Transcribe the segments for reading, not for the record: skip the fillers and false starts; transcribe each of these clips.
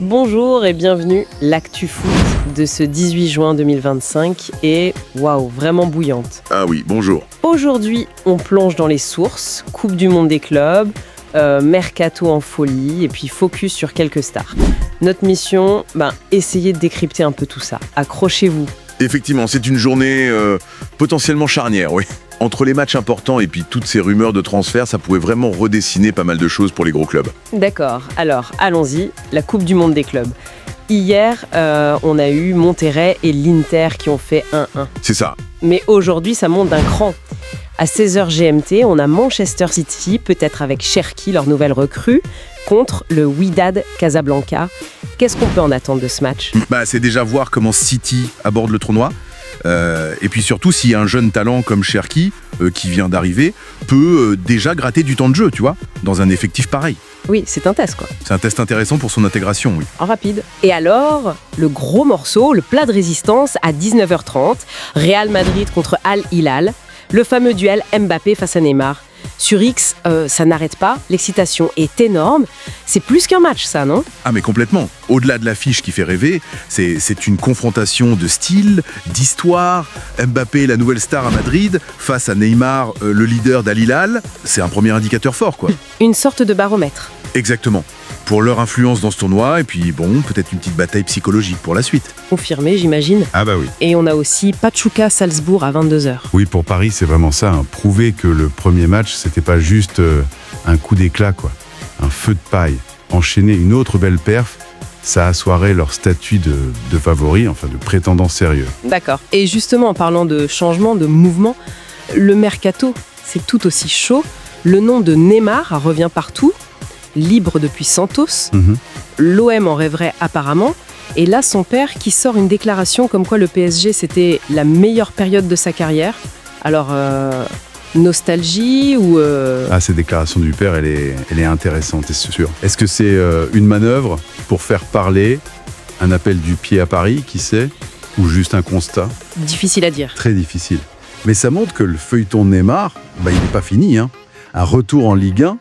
Bonjour et bienvenue, l'actu foot de ce 18 juin 2025 est, waouh, vraiment bouillante. Ah oui, bonjour. Aujourd'hui, on plonge dans les sources, Coupe du monde des clubs, mercato en folie et puis focus sur quelques stars. Notre mission, essayer de décrypter un peu tout ça. Accrochez-vous. Effectivement, c'est une journée potentiellement charnière, oui. Entre les matchs importants et puis toutes ces rumeurs de transfert, ça pourrait vraiment redessiner pas mal de choses pour les gros clubs. D'accord, alors allons-y, la Coupe du monde des clubs. Hier, on a eu Monterrey et l'Inter qui ont fait 1-1. C'est ça. Mais aujourd'hui, ça monte d'un cran. À 16h GMT, on a Manchester City, peut-être avec Cherki, leur nouvelle recrue, contre le Wydad Casablanca. Qu'est-ce qu'on peut en attendre de ce match ? C'est déjà voir comment City aborde le tournoi. Et puis surtout, s'il y a un jeune talent comme Cherki, qui vient d'arriver, peut déjà gratter du temps de jeu, tu vois, dans un effectif pareil. Oui, c'est un test, quoi. C'est un test intéressant pour son intégration, oui. En rapide. Et alors, le gros morceau, le plat de résistance à 19h30, Real Madrid contre Al Hilal, le fameux duel Mbappé face à Neymar. Sur X, ça n'arrête pas, l'excitation est énorme. C'est plus qu'un match, ça, non ? Ah mais complètement. Au-delà de l'affiche qui fait rêver, c'est une confrontation de style, d'histoire. Mbappé, la nouvelle star à Madrid, face à Neymar, le leader d'Al Hilal. C'est un premier indicateur fort, quoi. Une sorte de baromètre. Exactement. Pour leur influence dans ce tournoi, et puis peut-être une petite bataille psychologique pour la suite. Confirmé, j'imagine. Ah bah oui. Et on a aussi Pachuca-Salzbourg à 22h. Oui, pour Paris, c'est vraiment ça. Prouver que le premier match, c'était pas juste un coup d'éclat, quoi. Un feu de paille. Enchaîner une autre belle perf, ça assoirait leur statut de favori, enfin de prétendant sérieux. D'accord. Et justement, en parlant de changement, de mouvement, le mercato, c'est tout aussi chaud. Le nom de Neymar revient partout. Libre depuis Santos, l'OM en rêverait apparemment, et là son père qui sort une déclaration comme quoi le PSG c'était la meilleure période de sa carrière. Alors, nostalgie ou... Ah, cette déclaration du père, elle est intéressante, c'est sûr. Est-ce que c'est une manœuvre pour faire parler, un appel du pied à Paris, qui sait, ou juste un constat ? Difficile à dire. Très difficile. Mais ça montre que le feuilleton Neymar, il n'est pas fini. Un retour en Ligue 1,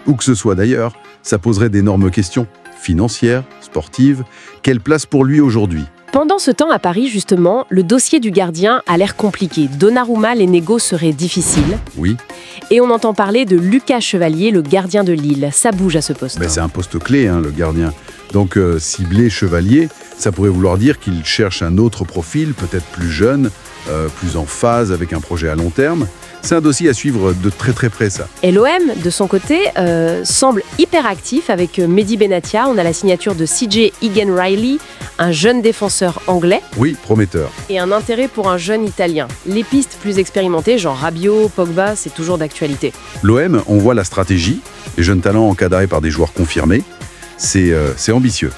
où que ce soit d'ailleurs, ça poserait d'énormes questions financières, sportives. Quelle place pour lui aujourd'hui ? Pendant ce temps à Paris, justement, le dossier du gardien a l'air compliqué. Donnarumma, les négos seraient difficiles. Oui. Et on entend parler de Lucas Chevalier, le gardien de Lille. Ça bouge à ce poste. C'est un poste clé, le gardien. Donc, cibler Chevalier, ça pourrait vouloir dire qu'il cherche un autre profil, peut-être plus jeune, plus en phase avec un projet à long terme. C'est un dossier à suivre de très très près, ça. Et l'OM, de son côté, semble hyper actif avec Mehdi Benatia. On a la signature de CJ Egan-Riley, un jeune défenseur anglais. Oui, prometteur. Et un intérêt pour un jeune italien. Les pistes plus expérimentées, genre Rabiot, Pogba, c'est toujours d'actualité. L'OM, on voit la stratégie, les jeunes talents encadrés par des joueurs confirmés. C'est ambitieux.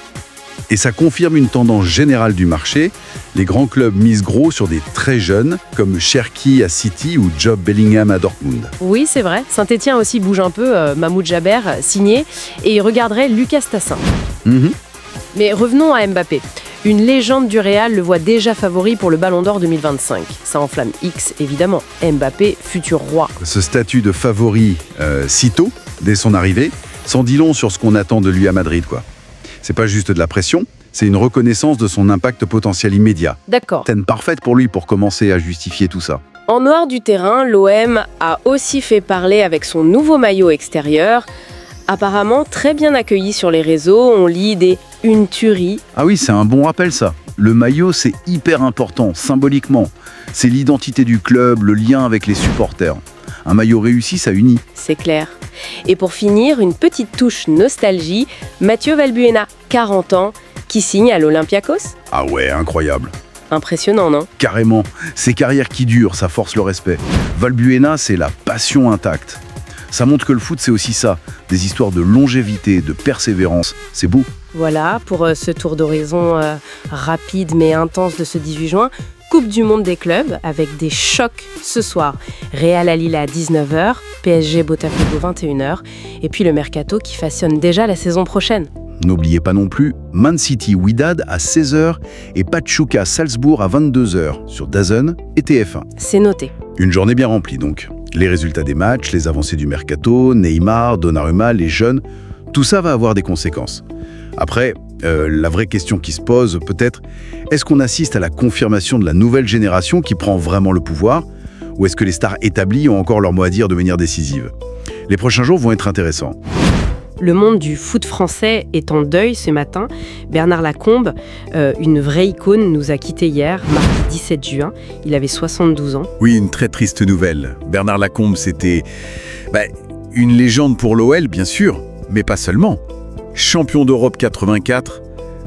Et ça confirme une tendance générale du marché. Les grands clubs misent gros sur des très jeunes, comme Cherki à City ou Job Bellingham à Dortmund. Oui, c'est vrai. Saint-Etienne aussi bouge un peu. Mahmoud Jaber, signé. Et il regarderait Lucas Tassin. Mais revenons à Mbappé. Une légende du Real le voit déjà favori pour le Ballon d'Or 2025. Ça enflamme X, évidemment. Mbappé, futur roi. Ce statut de favori si tôt, dès son arrivée, s'en dit long sur ce qu'on attend de lui à Madrid, quoi. C'est pas juste de la pression, c'est une reconnaissance de son impact potentiel immédiat. D'accord. Scène parfaite pour lui pour commencer à justifier tout ça. En dehors du terrain, l'OM a aussi fait parler avec son nouveau maillot extérieur. Apparemment très bien accueilli sur les réseaux, on lit des « une tuerie ». Ah oui, c'est un bon rappel ça. Le maillot, c'est hyper important, symboliquement. C'est l'identité du club, le lien avec les supporters. Un maillot réussi, ça unit. C'est clair. Et pour finir, une petite touche nostalgie, Mathieu Valbuena, 40 ans, qui signe à l'Olympiakos. Ah ouais, incroyable. Impressionnant, non ? Carrément. Ces carrières qui durent, ça force le respect. Valbuena, c'est la passion intacte. Ça montre que le foot, c'est aussi ça. Des histoires de longévité, de persévérance. C'est beau. Voilà, pour ce tour d'horizon rapide mais intense de ce 18 juin. Coupe du monde des clubs avec des chocs ce soir. Real à Lille à 19h, PSG Botafogo 21h et puis le mercato qui façonne déjà la saison prochaine. N'oubliez pas non plus Man City Wydad à 16h et Pachuca Salzbourg à 22h sur DAZN et TF1. C'est noté. Une journée bien remplie donc. Les résultats des matchs, les avancées du mercato, Neymar, Donnarumma, les jeunes, tout ça va avoir des conséquences. Après, la vraie question qui se pose peut-être, est-ce qu'on assiste à la confirmation de la nouvelle génération qui prend vraiment le pouvoir, ou est-ce que les stars établies ont encore leur mot à dire de manière décisive? Les prochains jours vont être intéressants. Le monde du foot français est en deuil ce matin. Bernard Lacombe, une vraie icône, nous a quittés hier, mardi 17 juin. Il avait 72 ans. Oui, une très triste nouvelle. Bernard Lacombe, c'était une légende pour l'OL, bien sûr, mais pas seulement. Champion d'Europe 84,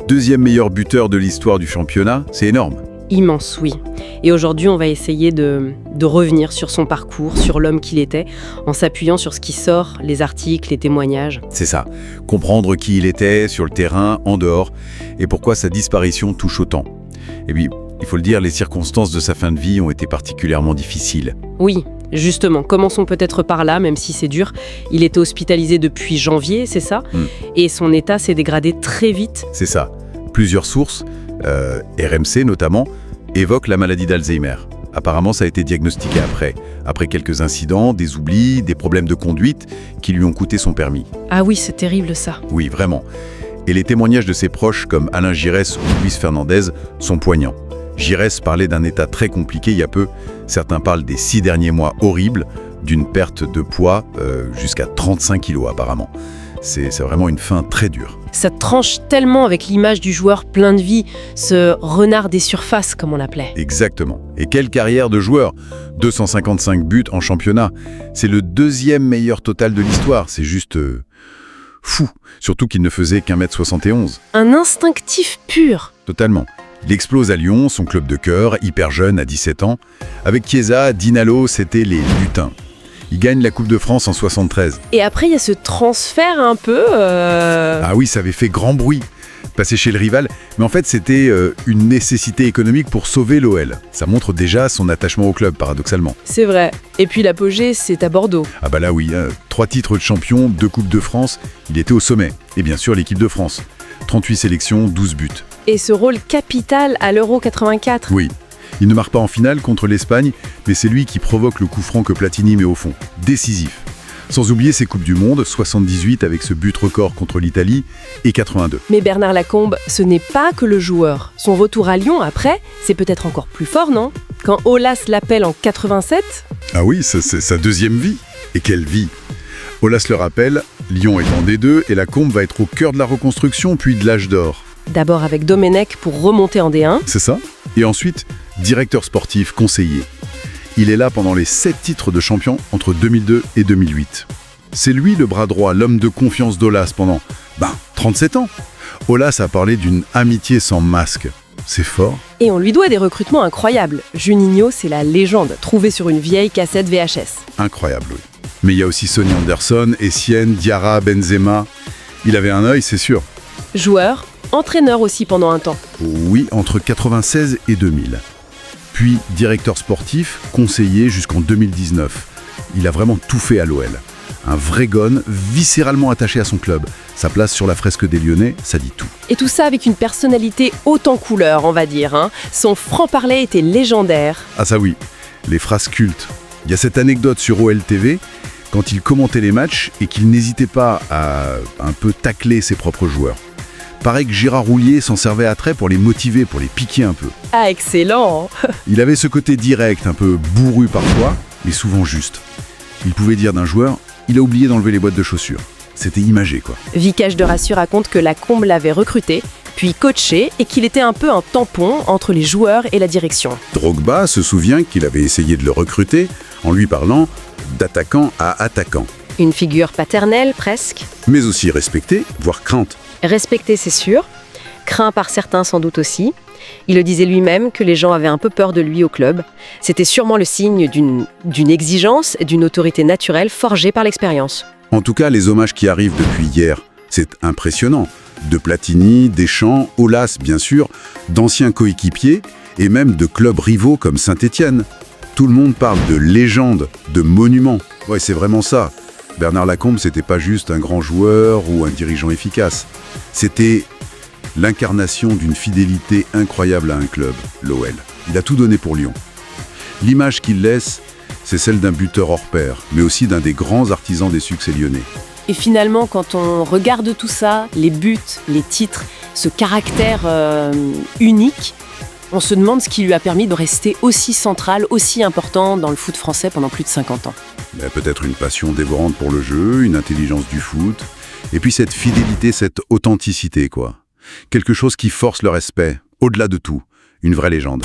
deuxième meilleur buteur de l'histoire du championnat, c'est énorme. Immense, oui. Et aujourd'hui, on va essayer de revenir sur son parcours, sur l'homme qu'il était, en s'appuyant sur ce qui sort, les articles, les témoignages. C'est ça, comprendre qui il était, sur le terrain, en dehors, et pourquoi sa disparition touche autant. Et puis, il faut le dire, les circonstances de sa fin de vie ont été particulièrement difficiles. Oui, justement, commençons peut-être par là, même si c'est dur. Il était hospitalisé depuis janvier, c'est ça? Et son état s'est dégradé très vite. C'est ça. Plusieurs sources, RMC notamment, évoquent la maladie d'Alzheimer. Apparemment, ça a été diagnostiqué après quelques incidents, des oublis, des problèmes de conduite qui lui ont coûté son permis. Ah oui, c'est terrible ça. Oui, vraiment. Et les témoignages de ses proches, comme Alain Giresse ou Luis Fernandez, sont poignants. Giresse parlait d'un état très compliqué il y a peu. Certains parlent des 6 derniers mois horribles, d'une perte de poids jusqu'à 35 kilos apparemment. C'est vraiment une fin très dure. Ça tranche tellement avec l'image du joueur plein de vie, ce renard des surfaces, comme on l'appelait. Exactement. Et quelle carrière de joueur! 255 buts en championnat. C'est le 2e meilleur total de l'histoire. C'est juste fou. Surtout qu'il ne faisait qu'1m71. Un instinctif pur. Totalement. Il explose à Lyon, son club de cœur, hyper jeune, à 17 ans. Avec Chiesa, Dinalo, c'était les lutins. Il gagne la Coupe de France en 73. Et après, il y a ce transfert un peu... Ah oui, ça avait fait grand bruit. Passer chez le rival. Mais en fait, c'était une nécessité économique pour sauver l'OL. Ça montre déjà son attachement au club, paradoxalement. C'est vrai. Et puis l'apogée, c'est à Bordeaux. Ah bah là oui, 3 titres de champion, 2 Coupes de France. Il était au sommet. Et bien sûr, l'équipe de France. 38 sélections, 12 buts. Et ce rôle capital à l'Euro 84. Oui. Il ne marque pas en finale contre l'Espagne, mais c'est lui qui provoque le coup franc que Platini met au fond. Décisif. Sans oublier ses Coupes du Monde, 78 avec ce but record contre l'Italie et 82. Mais Bernard Lacombe, ce n'est pas que le joueur. Son retour à Lyon après, c'est peut-être encore plus fort, non? Quand Aulas l'appelle en 87. Ah oui, c'est sa deuxième vie. Et quelle vie! Aulas le rappelle, Lyon est en D2 et Lacombe va être au cœur de la reconstruction puis de l'âge d'or. D'abord avec Domenech pour remonter en D1. C'est ça. Et ensuite, directeur sportif, conseiller. Il est là pendant les 7 titres de champion entre 2002 et 2008. C'est lui le bras droit, l'homme de confiance d'Aulas pendant 37 ans. Aulas a parlé d'une amitié sans masque. C'est fort. Et on lui doit des recrutements incroyables. Juninho, c'est la légende, trouvée sur une vieille cassette VHS. Incroyable, oui. Mais il y a aussi Sonny Anderson, Essien, Diarra, Benzema. Il avait un œil, c'est sûr. Joueur, entraîneur aussi pendant un temps. Oui, entre 96 et 2000. Puis directeur sportif, conseiller jusqu'en 2019. Il a vraiment tout fait à l'OL. Un vrai gone, viscéralement attaché à son club. Sa place sur la fresque des Lyonnais, ça dit tout. Et tout ça avec une personnalité haute en couleur, on va dire. Son franc-parler était légendaire. Ah ça oui, les phrases cultes. Il y a cette anecdote sur OLTV, quand il commentait les matchs et qu'il n'hésitait pas à un peu tacler ses propres joueurs. Paraît que Gérard Houllier s'en servait à trait pour les motiver, pour les piquer un peu. Ah, excellent! Il avait ce côté direct, un peu bourru parfois, mais souvent juste. Il pouvait dire d'un joueur, il a oublié d'enlever les boîtes de chaussures. C'était imagé, quoi. Vicage de Rassus raconte que Lacombe l'avait recruté, puis coaché, et qu'il était un peu un tampon entre les joueurs et la direction. Drogba se souvient qu'il avait essayé de le recruter en lui parlant d'attaquant à attaquant. Une figure paternelle, presque. Mais aussi respecté, voire crainte. Respecté, c'est sûr. Craint par certains, sans doute aussi. Il le disait lui-même que les gens avaient un peu peur de lui au club. C'était sûrement le signe d'une exigence et d'une autorité naturelle forgée par l'expérience. En tout cas, les hommages qui arrivent depuis hier, c'est impressionnant. De Platini, Deschamps, Aulas, bien sûr, d'anciens coéquipiers et même de clubs rivaux comme Saint-Étienne. Tout le monde parle de légende, de monument. Ouais, c'est vraiment ça. Bernard Lacombe, c'était pas juste un grand joueur ou un dirigeant efficace. C'était l'incarnation d'une fidélité incroyable à un club, l'OL. Il a tout donné pour Lyon. L'image qu'il laisse, c'est celle d'un buteur hors pair, mais aussi d'un des grands artisans des succès lyonnais. Et finalement, quand on regarde tout ça, les buts, les titres, ce caractère unique, on se demande ce qui lui a permis de rester aussi central, aussi important dans le foot français pendant plus de 50 ans. Peut-être une passion dévorante pour le jeu, une intelligence du foot, et puis cette fidélité, cette authenticité, quoi. Quelque chose qui force le respect, au-delà de tout, une vraie légende.